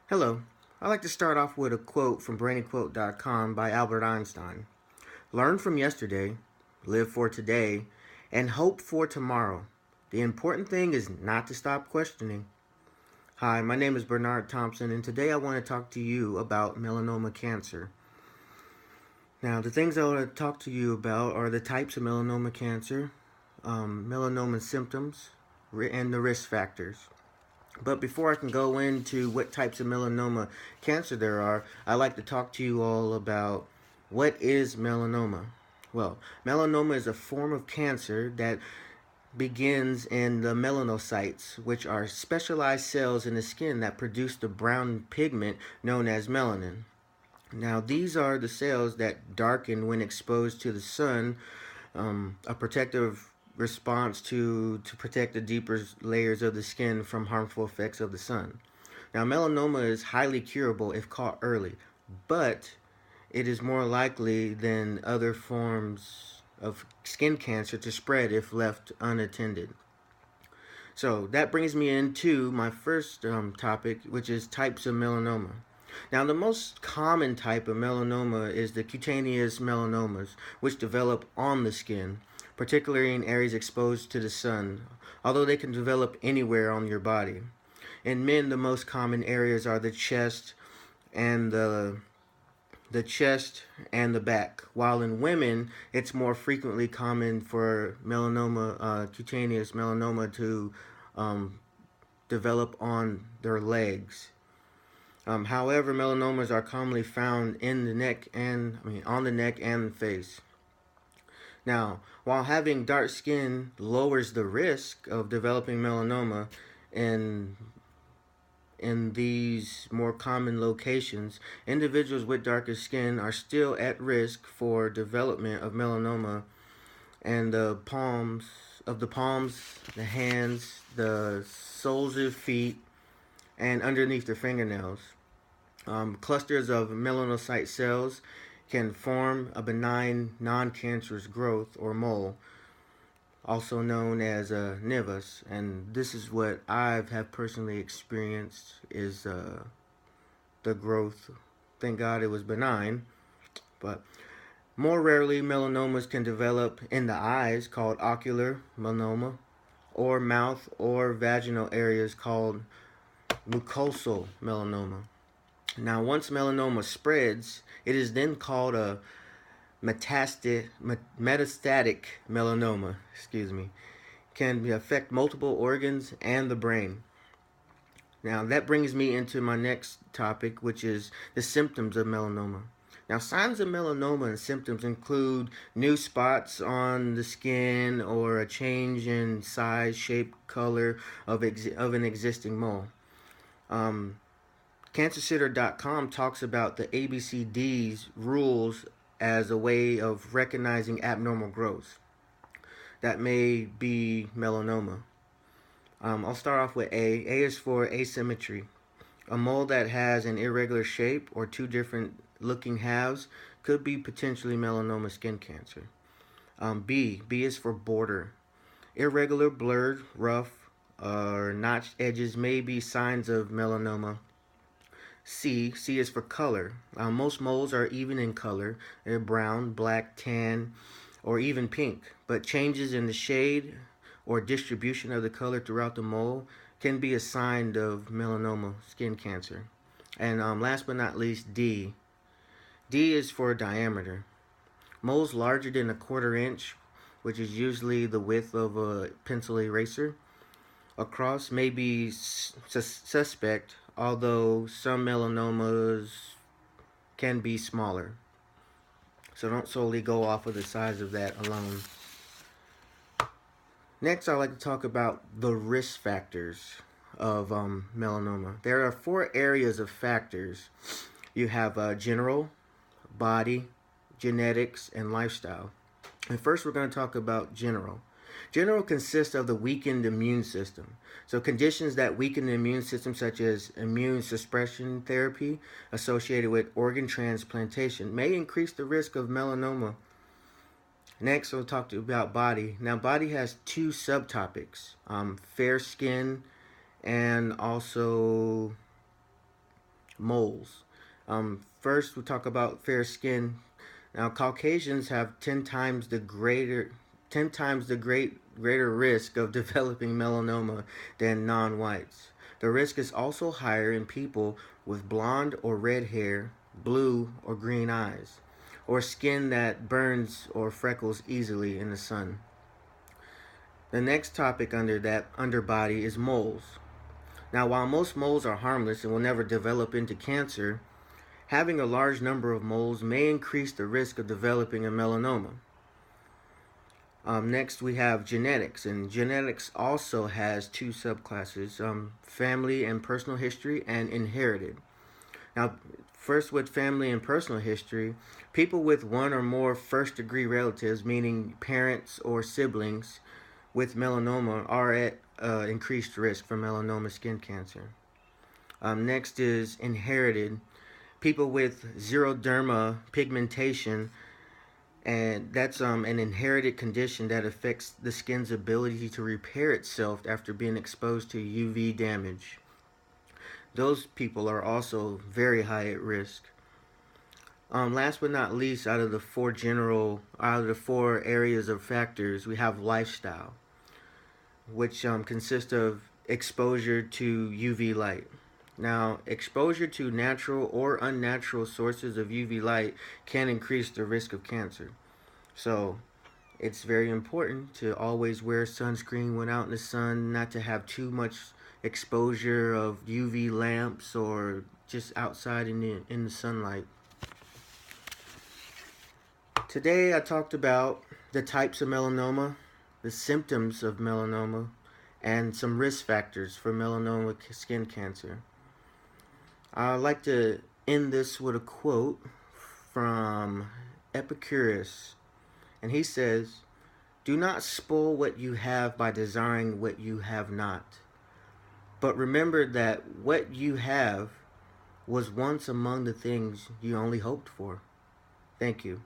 Hello. I'd like to start off with a quote from BrainyQuote.com by Albert Einstein. Learn from yesterday, live for today, and hope for tomorrow. The important thing is not to stop questioning. Hi, my name is Bernard Thompson, and today I want to talk to you about melanoma cancer. Now, the things I want to talk to you about are the types of melanoma cancer, melanoma symptoms, and the risk factors. But before I can go into what types of melanoma cancer there are, I'd like to talk to you all about what is melanoma. Well, melanoma is a form of cancer that begins in the melanocytes, which are specialized cells in the skin that produce the brown pigment known as melanin. Now, these are the cells that darken when exposed to the sun, a protective response to protect the deeper layers of the skin from harmful effects of the sun. Now, melanoma is highly curable if caught early, but it is more likely than other forms of skin cancer to spread if left unattended. So that brings me into my first topic, which is types of melanoma. Now, the most common type of melanoma is the cutaneous melanomas, which develop on the skin, particularly in areas exposed to the sun, although they can develop anywhere on your body. In men, the most common areas are the chest and the back, while in women, it's more frequently common for cutaneous melanoma to um, develop on their legs. However, melanomas are commonly found in the neck on the neck and the face. Now, while having dark skin lowers the risk of developing melanoma in these more common locations, individuals with darker skin are still at risk for development of melanoma and the palms, the hands, the soles of feet, and underneath their fingernails. Clusters of melanocyte cells can form a benign non-cancerous growth or mole, also known as nevus, and this is what I have personally experienced is the growth. Thank God it was benign, but more rarely melanomas can develop in the eyes, called ocular melanoma, or mouth or vaginal areas called mucosal melanoma. Now, once melanoma spreads, it is then called a metastatic melanoma. Excuse me, can affect multiple organs and the brain. Now, that brings me into my next topic, which is the symptoms of melanoma. Now, signs of melanoma and symptoms include new spots on the skin or a change in size, shape, color of an existing mole. Um, CancerSitter.com talks about the ABCD's rules as a way of recognizing abnormal growths that may be melanoma. I'll start off with A. A is for asymmetry. A mole that has an irregular shape or two different looking halves could be potentially melanoma skin cancer. B. B is for border. Irregular, blurred, rough, or notched edges may be signs of melanoma. C. C is for color. Most moles are even in color. They're brown, black, tan, or even pink. But changes in the shade or distribution of the color throughout the mole can be a sign of melanoma skin cancer. And last but not least, D. D is for diameter. Moles larger than a quarter inch, which is usually the width of a pencil eraser, across may be suspect, although some melanomas can be smaller. So don't solely go off of the size of that alone. Next, I'd like to talk about the risk factors of melanoma. There are 4 areas of factors. You have general, body, genetics, and lifestyle. And first, we're going to talk about general. General consists of the weakened immune system. So conditions that weaken the immune system, such as immune suppression therapy associated with organ transplantation, may increase the risk of melanoma. Next, we'll talk to you about body. Now, body has 2 subtopics, fair skin and also Moles. First, we'll talk about fair skin. Now, Caucasians have 10 times the greater risk of developing melanoma than non-whites. The risk is also higher in people with blonde or red hair, blue or green eyes, or skin that burns or freckles easily in the sun. The next topic under that underbody is moles. Now, while most moles are harmless and will never develop into cancer, having a large number of moles may increase the risk of developing a melanoma. Next, we have genetics, and genetics also has two subclasses, family and personal history, and inherited. Now, first with family and personal history, people with one or more first degree relatives, meaning parents or siblings, with melanoma are at increased risk for melanoma skin cancer. Next is inherited. People with xeroderma pigmentation, and that's an inherited condition that affects the skin's ability to repair itself after being exposed to UV damage. Those people are also very high at risk. Last but not least, out of the four areas of factors, we have lifestyle, which consists of exposure to UV light. Now, exposure to natural or unnatural sources of UV light can increase the risk of cancer. So, it's very important to always wear sunscreen when out in the sun, not to have too much exposure of UV lamps or just outside in the sunlight. Today I talked about the types of melanoma, the symptoms of melanoma, and some risk factors for melanoma skin cancer. I'd like to end this with a quote from Epicurus, and he says, "Do not spoil what you have by desiring what you have not, but remember that what you have was once among the things you only hoped for." Thank you.